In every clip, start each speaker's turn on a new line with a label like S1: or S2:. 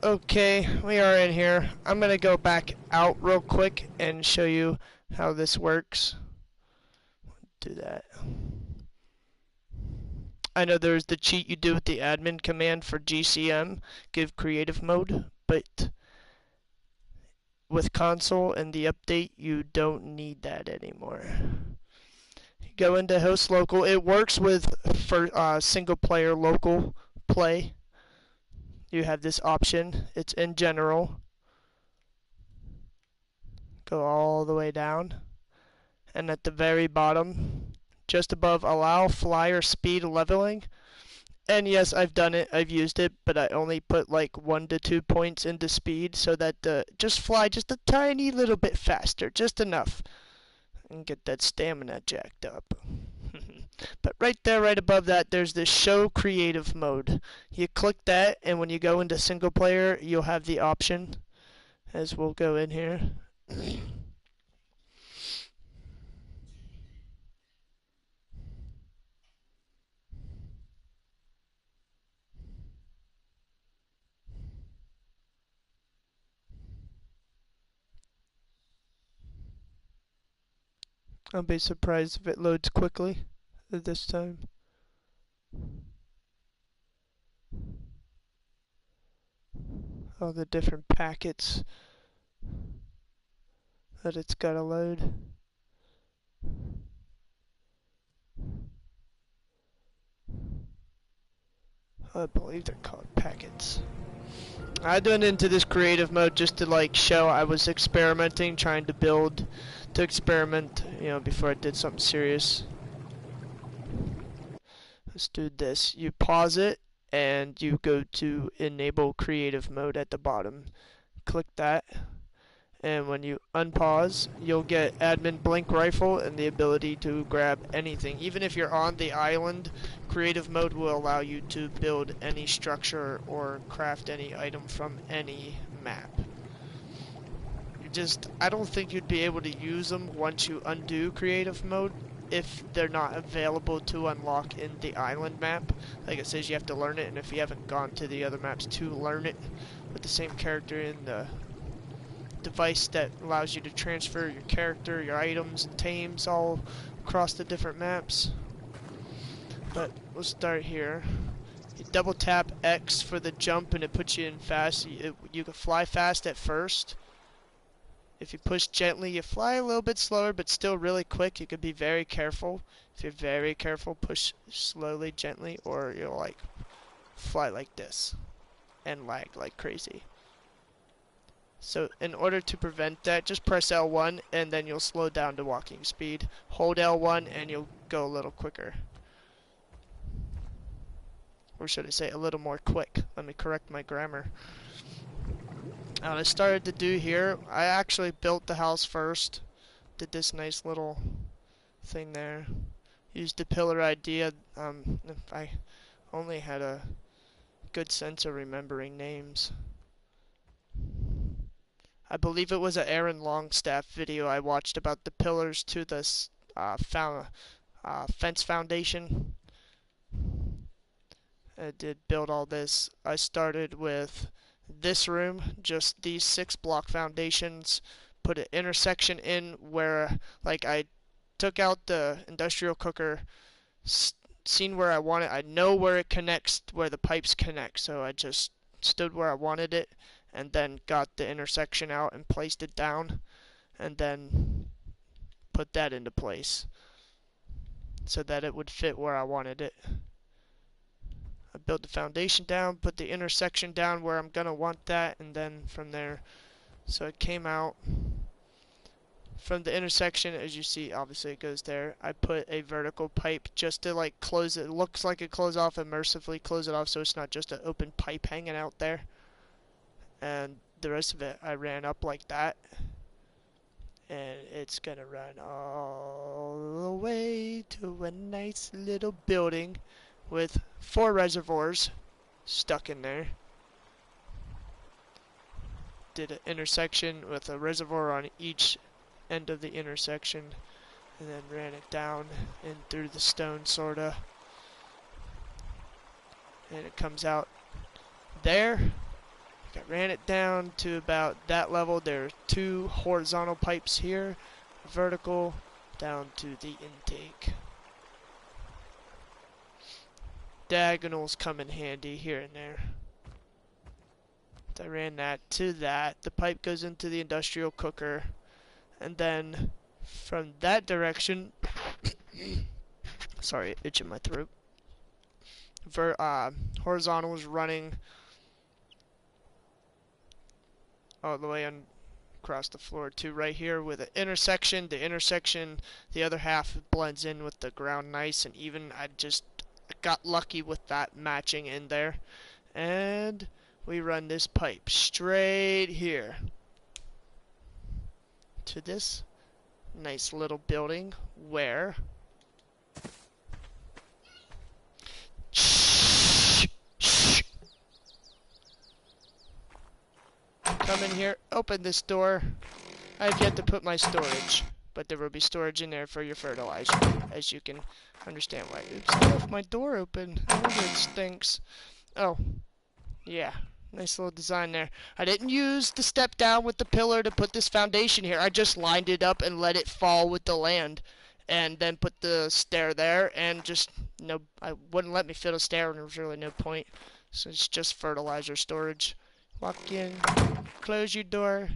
S1: Okay, we are in here. I'm gonna go back out real quick and show you how this works. Do that. I know there's the cheat you do with the admin command for GCM, give creative mode, but with console and the update, you don't need that anymore. Go into host local. It works with for single player local play. You have this option. It's in general. Go all the way down. And at the very bottom, just above allow flyer speed leveling. And yes, I've done it, I've used it, but I only put like 1 to 2 points into speed so that just fly just a tiny little bit faster, just enough, and get that stamina jacked up. But right there, right above that, there's this show creative mode. You click that, and when you go into single player, you'll have the option, as we'll go in here. I'll be surprised if it loads quickly this time. All the different packets that it's gotta load. I believe they're called packets. I went into this creative mode just to like show I was experimenting, trying to build, to experiment, before I did something serious. Let's do this. You pause it and you go to enable creative mode at the bottom. Click that. And when you unpause, you'll get admin blink rifle and the ability to grab anything. Even if you're on the island, creative mode will allow you to build any structure or craft any item from any map. I don't think you'd be able to use them once you undo creative mode if they're not available to unlock in the island map. Like it says, you have to learn it, and if you haven't gone to the other maps to learn it with the same character in the device that allows you to transfer your character, your items, and tames all across the different maps. But we'll start here. You double tap X for the jump and it puts you in fast. You can fly fast at first. If you push gently, you fly a little bit slower, but still really quick. You can be very careful. If you're very careful, push slowly, gently, or you'll like fly like this and lag like crazy. So in order to prevent that, just press L1 and then you'll slow down to walking speed. Hold L1 and you'll go a little quicker. Or should I say a little more quick. Let me correct my grammar. What I started to do here, I actually built the house first. Did this nice little thing there. Used the pillar idea. If I only had a good sense of remembering names. I believe it was an Aaron Longstaff video I watched about the pillars to this fence foundation. I did build all this. I started with this room, just these 6 block foundations, put an intersection in where, like, I took out the industrial cooker, seen where I want it. I know where it connects, where the pipes connect, so I just stood where I wanted it and then got the intersection out and placed it down and then put that into place so that it would fit where I wanted it. I built the foundation down, put the intersection down where I'm gonna want that, and then from there, so it came out from the intersection. As you see, obviously it goes there. I put a vertical pipe just to like close it. It looks like it close off, and mercifully close it off so it's not just an open pipe hanging out there. And the rest of it I ran up like that, and it's gonna run all the way to a nice little building with 4 reservoirs stuck in there. Did an intersection with a reservoir on each end of the intersection, and then ran it down and through the stone, sorta. And it comes out there, I ran it down to about that level. There are 2 horizontal pipes here, vertical down to the intake. Diagonals come in handy here and there. I ran that to that. The pipe goes into the industrial cooker, and then from that direction, sorry, itching my throat. Horizontal is running all the way across the floor to right here with an intersection. The intersection, the other half blends in with the ground nice and even. I just got lucky with that matching in there, and we run this pipe straight here to this nice little building where come in here, open this door. I've yet to put my storage, but there will be storage in there for your fertilizer, as you can understand why. Oops, I left my door open. I wonder it stinks. Oh, yeah. Nice little design there. I didn't use the step down with the pillar to put this foundation here. I just lined it up and let it fall with the land. And then put the stair there and just, I wouldn't let me fit a stair and there was really no point. So it's just fertilizer storage. Walk in, close your door,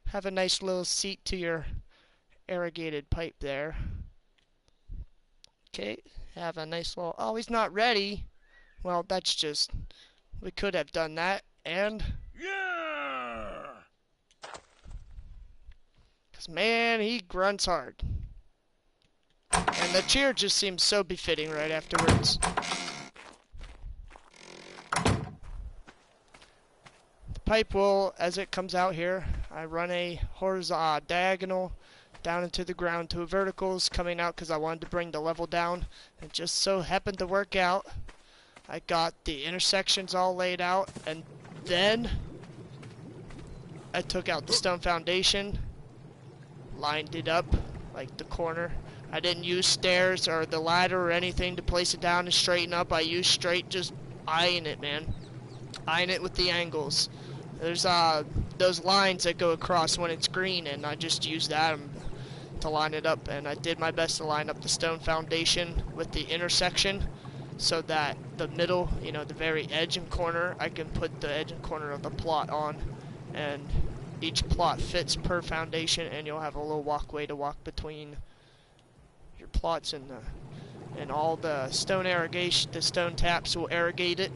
S1: have a nice little seat to your irrigated pipe there. Okay, have a nice little, oh, he's not ready. Well, that's just, we could have done that, and yeah! Because, man, he grunts hard. And the cheer just seems so befitting right afterwards. The pipe will, as it comes out here, I run a horizontal diagonal down into the ground to a verticals coming out because I wanted to bring the level down. It just so happened to work out. I got the intersections all laid out, and then I took out the stone foundation, lined it up like the corner. I didn't use stairs or the ladder or anything to place it down and straighten up. I used straight, just eyeing it, man. Eyeing it with the angles. There's those lines that go across when it's green, and I just used that to line it up, and I did my best to line up the stone foundation with the intersection so that the middle, the very edge and corner, I can put the edge and corner of the plot on, and each plot fits per foundation, and you'll have a little walkway to walk between your plots, and all the stone irrigation, the stone taps will irrigate it.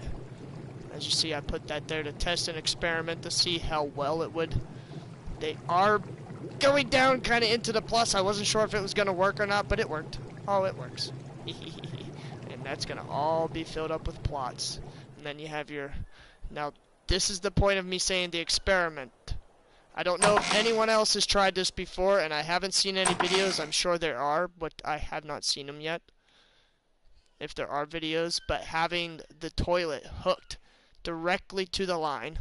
S1: As you see, I put that there to test an experiment to see how well it would. They are going down kind of into the plus. I wasn't sure if it was going to work or not, but it worked. Oh, it works. And that's going to all be filled up with plots. And then you have your... Now, this is the point of me saying the experiment. I don't know if anyone else has tried this before, and I haven't seen any videos. I'm sure there are, but I have not seen them yet. If there are videos, but having the toilet hooked directly to the line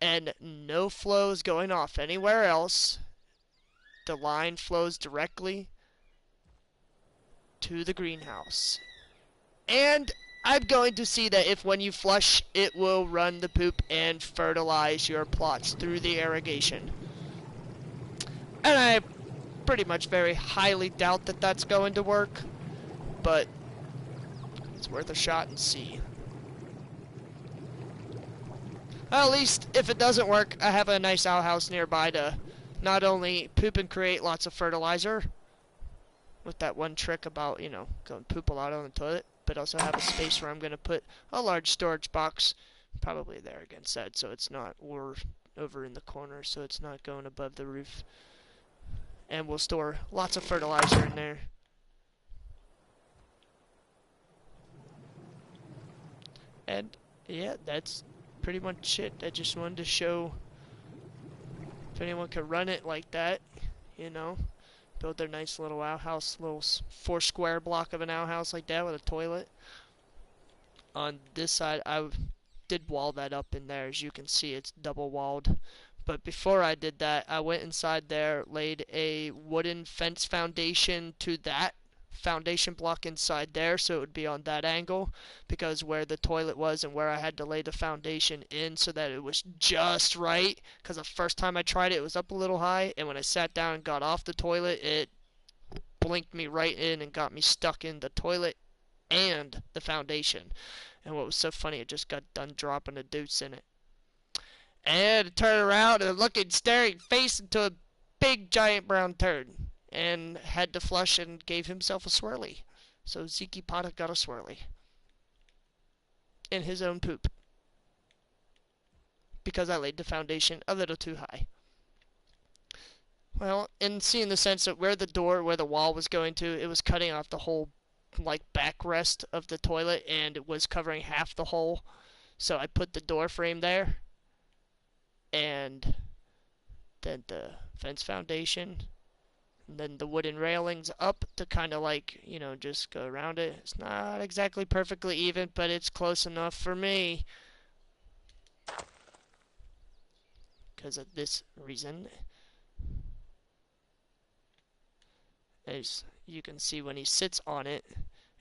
S1: and no flows going off anywhere else. The line flows directly to the greenhouse. And I'm going to see that if when you flush, it will run the poop and fertilize your plots through the irrigation. And I pretty much very highly doubt that that's going to work, but it's worth a shot and see. Well, at least if it doesn't work, I have a nice outhouse nearby to not only poop and create lots of fertilizer, with that one trick about, going poop a lot on the toilet, but also have a space where I'm going to put a large storage box, probably there again said, so it's not, or over in the corner, so it's not going above the roof. And we'll store lots of fertilizer in there. And, yeah, that's pretty much it. I just wanted to show if anyone could run it like that, build their nice little outhouse, little 4 square block of an outhouse like that with a toilet. On this side, I did wall that up in there. As you can see, it's double walled. But before I did that, I went inside there, laid a wooden fence foundation to that foundation block inside there, so it would be on that angle, because where the toilet was and where I had to lay the foundation in so that it was just right, because the first time I tried it, it was up a little high, and when I sat down and got off the toilet, it blinked me right in and got me stuck in the toilet and the foundation. And what was so funny, it just got done dropping a deuce in it. And to turn around and looking, staring face into a big giant brown turd. And had to flush and gave himself a swirly. So Zeke Potta got a swirly. In his own poop. Because I laid the foundation a little too high. Well, in seeing the sense that where the wall was going to, it was cutting off the whole, like, backrest of the toilet, and it was covering half the hole. So I put the door frame there, and then the fence foundation, and then the wooden railings up to kind of like, you know, just go around it. It's not exactly perfectly even, but it's close enough for me. Because of this reason. As you can see, when he sits on it,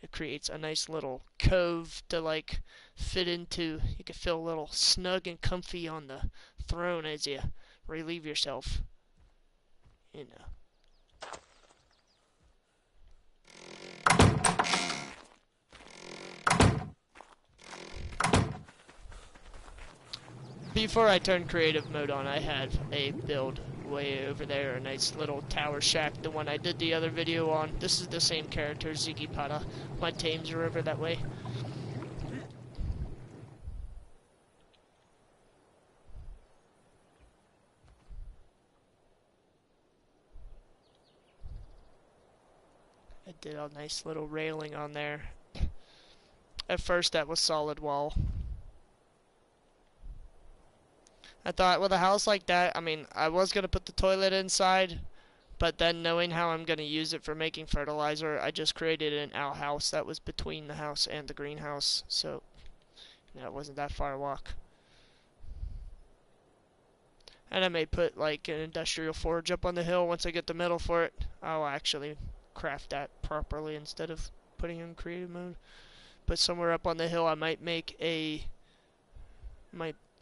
S1: it creates a nice little cove to like fit into. You can feel a little snug and comfy on the throne as you relieve yourself. You know. Before I turned creative mode on, I had a build way over there, a nice little tower shack, the one I did the other video on. This is the same character, Zeke Potta. My tames are over that way. I did a nice little railing on there. At first that was solid wall. I thought with a house like that, I mean, I was going to put the toilet inside, but then knowing how I'm going to use it for making fertilizer, I just created an outhouse that was between the house and the greenhouse, so you know, it wasn't that far a walk. And I may put like an industrial forge up on the hill once I get the metal for it. I'll actually craft that properly instead of putting it in creative mode. But somewhere up on the hill I might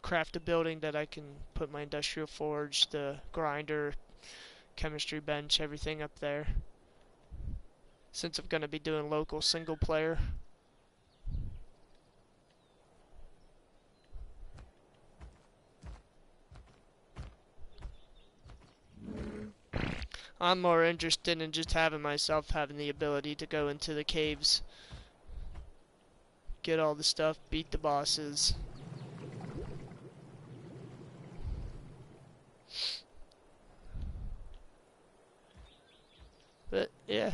S1: craft a building that I can put my industrial forge, the grinder, chemistry bench, everything up there. Since I'm going to be doing local single player. I'm more interested in just having the ability to go into the caves, get all the stuff, beat the bosses. But yeah,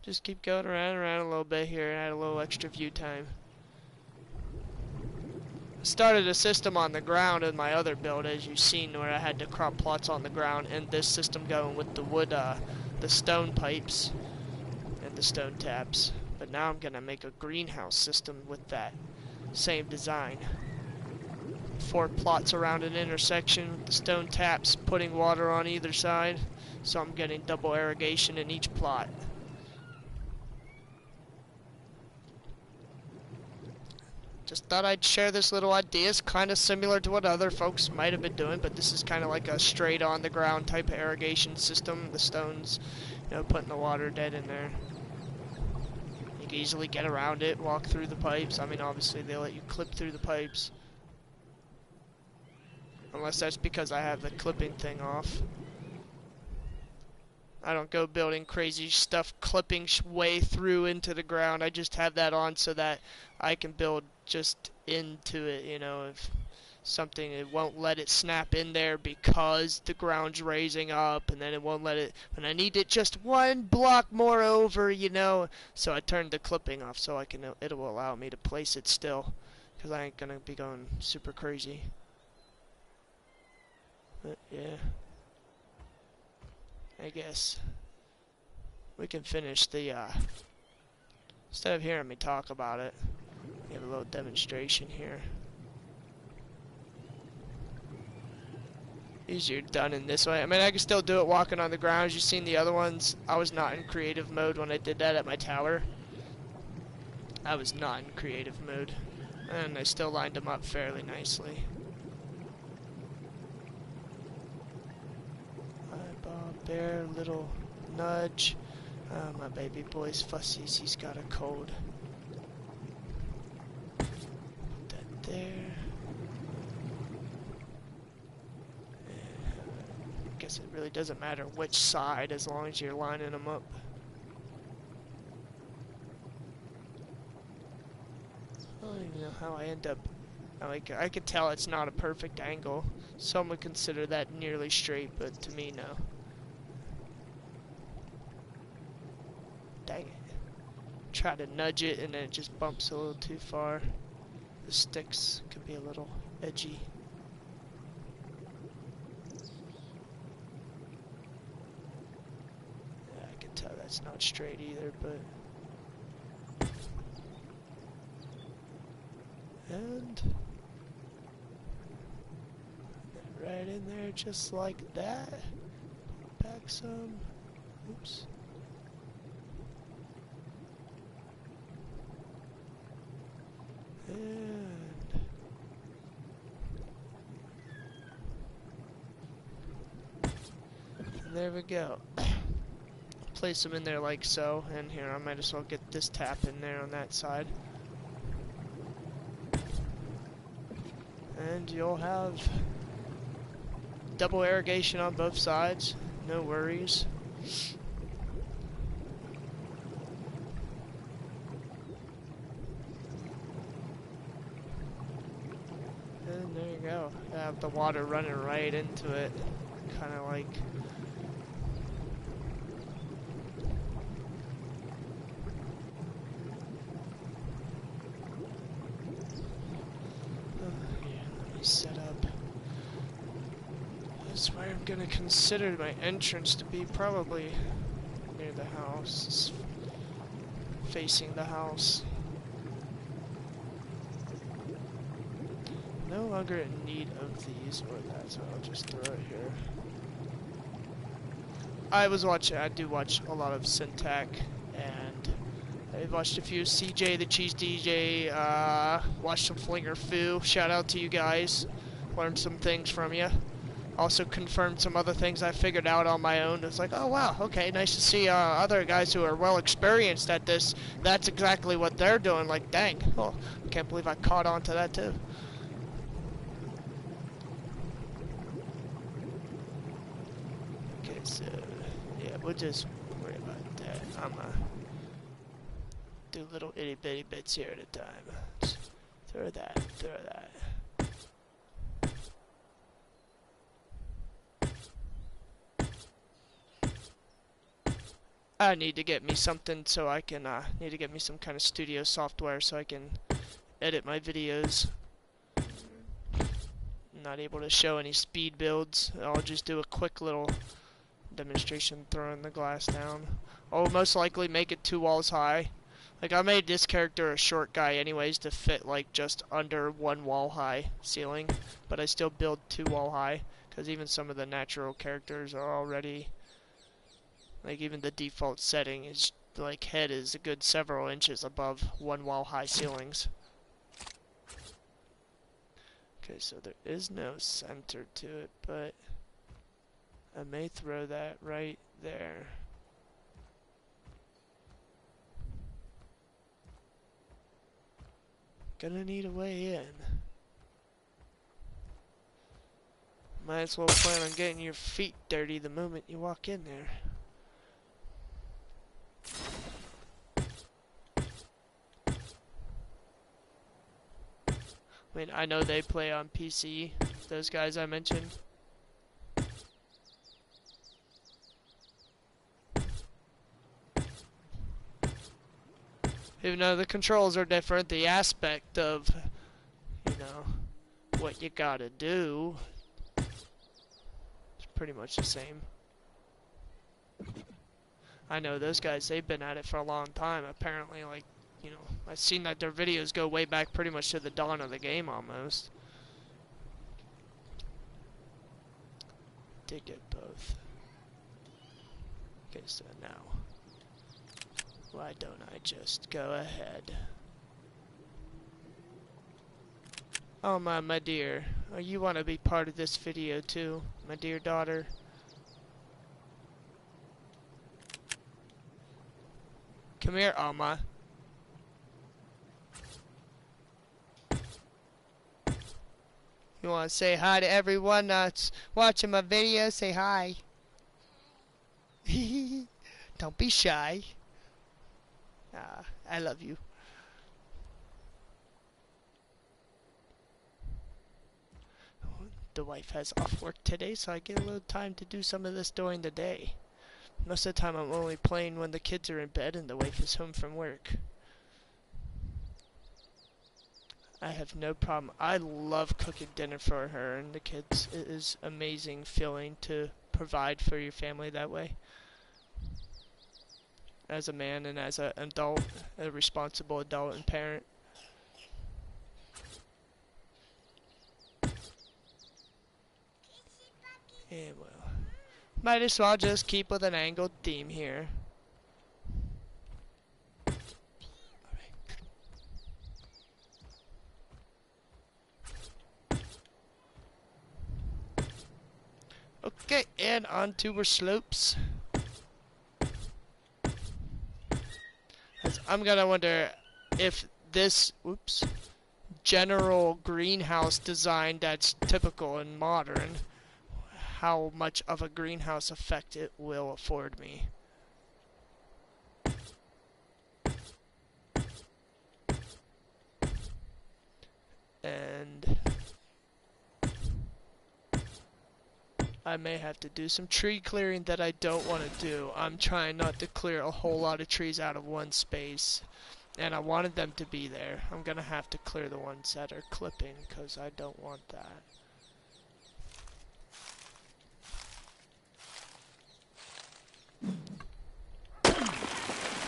S1: just keep going around and around a little bit here and add a little extra view time. Started a system on the ground in my other build, as you've seen, where I had to crop plots on the ground, and this system going with the wood, the stone pipes and the stone taps. But now I'm gonna make a greenhouse system with that same design. 4 plots around an intersection with the stone taps, putting water on either side, so I'm getting double irrigation in each plot. Just thought I'd share this little idea. It's kind of similar to what other folks might have been doing, but this is kind of like a straight on the ground type of irrigation system. The stones, you know, putting the water dead in there. You can easily get around it, walk through the pipes. I mean, obviously they let you clip through the pipes. Unless that's because I have the clipping thing off. I don't go building crazy stuff, clipping way through into the ground. I just have that on so that I can build just into it, you know, if something, it won't let it snap in there because the ground's raising up, and then it won't let it, and I need it just 1 block more over, you know, so I turned the clipping off so I can, it will allow me to place it still, because I ain't gonna be going super crazy. But yeah, I guess we can finish the, instead of hearing me talk about it, we have a little demonstration here. easier done in this way. I mean, I can still do it walking on the ground. As you've seen the other ones, I was not in creative mode when I did that at my tower. I was not in creative mode. And I still lined them up fairly nicely. Hi, Bob Bear, little nudge. My baby boy's fussy. He's got a cold. Put that there. I guess it really doesn't matter which side as long as you're lining them up. I don't even know how I end up. Like, I could tell it's not a perfect angle. Some would consider that nearly straight, but to me, no. Dang it. Try to nudge it and then it just bumps a little too far. The sticks could be a little edgy. Yeah, I can tell that's not straight either, but... And... right in there just like that. Back some. Oops. And there we go. Place them in there like so, and here I might as well get this tap in there on that side. And you'll have double irrigation on both sides, no worries. And there you go. You have the water running right into it, kind of like. Set up. That's where I'm gonna consider my entrance to be, probably near the house, facing the house. No longer in need of these or that, so I'll just throw it here. I do watch a lot of Syntac, and I watched a few CJ the Cheese DJ, watched some Flinger Foo. Shout out to you guys. Learned some things from you. Also confirmed some other things I figured out on my own. It's like, oh wow, okay, nice to see other guys who are well experienced at this. That's exactly what they're doing. Like, dang, oh, I can't believe I caught on to that too. Okay, so yeah, we'll just worry about that. I'm do little itty bitty bits here at a time. Just throw that, throw that. I need to get me something so I can, need to get me some kind of studio software so I can edit my videos. I'm not able to show any speed builds. I'll just do a quick little demonstration throwing the glass down. I'll most likely make it 2 walls high. Like, I made this character a short guy anyways to fit, like, just under 1 wall high ceiling. But I still build 2 wall high, because even some of the natural characters are already... Like, even the default setting is, like, head is a good several inches above 1 wall high ceilings. Okay, so there is no center to it, but I may throw that right there. Gonna need a way in. Might as well plan on getting your feet dirty the moment you walk in there. I mean, I know they play on PC, those guys I mentioned. Even though the controls are different, the aspect of, you know, what you gotta do is pretty much the same. I know those guys, they've been at it for a long time. Apparently, like, you know, I've seen that their videos go way back pretty much to the dawn of the game almost. did get both. Okay, so now, why don't I just go ahead? Oh my dear, oh, you want to be part of this video too, my dear daughter? Come here, Alma. You want to say hi to everyone that's watching my video? Say hi. Don't be shy. I love you. The wife has off work today, so I get a little time to do some of this during the day. Most of the time I'm only playing when the kids are in bed and the wife is home from work. I have no problem. I love cooking dinner for her and the kids. It is amazing feeling to provide for your family that way. As a man and as an adult, a responsible adult and parent. And well, might as well just keep with an angled theme here. Okay, and onto our slopes. I'm gonna wonder if this, general greenhouse design that's typical and modern, how much of a greenhouse effect it will afford me. And I may have to do some tree clearing that I don't want to do. I'm trying not to clear a whole lot of trees out of one space. And I wanted them to be there. I'm going to have to clear the ones that are clipping because I don't want that.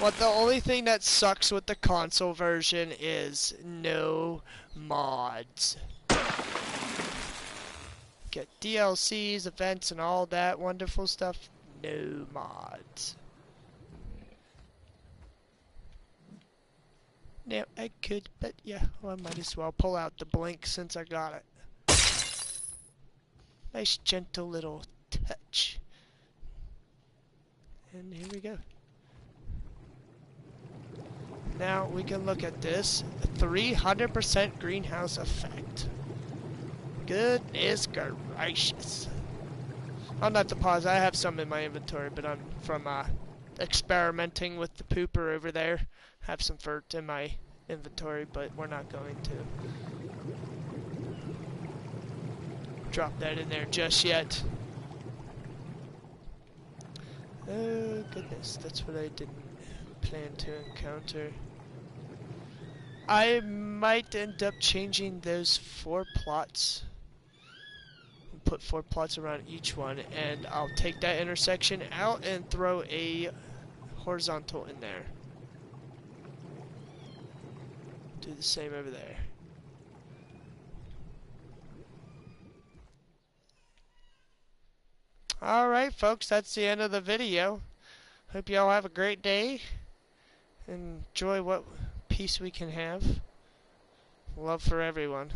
S1: Well, the only thing that sucks with the console version is no mods. Get DLCs, events, and all that wonderful stuff. No mods. Now, I could, but yeah, well, I might as well pull out the blink since I got it. Nice gentle little touch. And here we go. Now we can look at this 300% greenhouse effect. Goodness gracious. I'll not to pause. I have some in my inventory, but I'm from experimenting with the pooper over there. Have some fert in my inventory, but we're not going to drop that in there just yet. Oh goodness, that's what I didn't plan to encounter. I might end up changing those 4 plots. Put 4 plots around each one, and I'll take that intersection out and throw a horizontal in there. Do the same over there. Alright folks, that's the end of the video. Hope y'all have a great day. Enjoy what peace we can have. Love for everyone.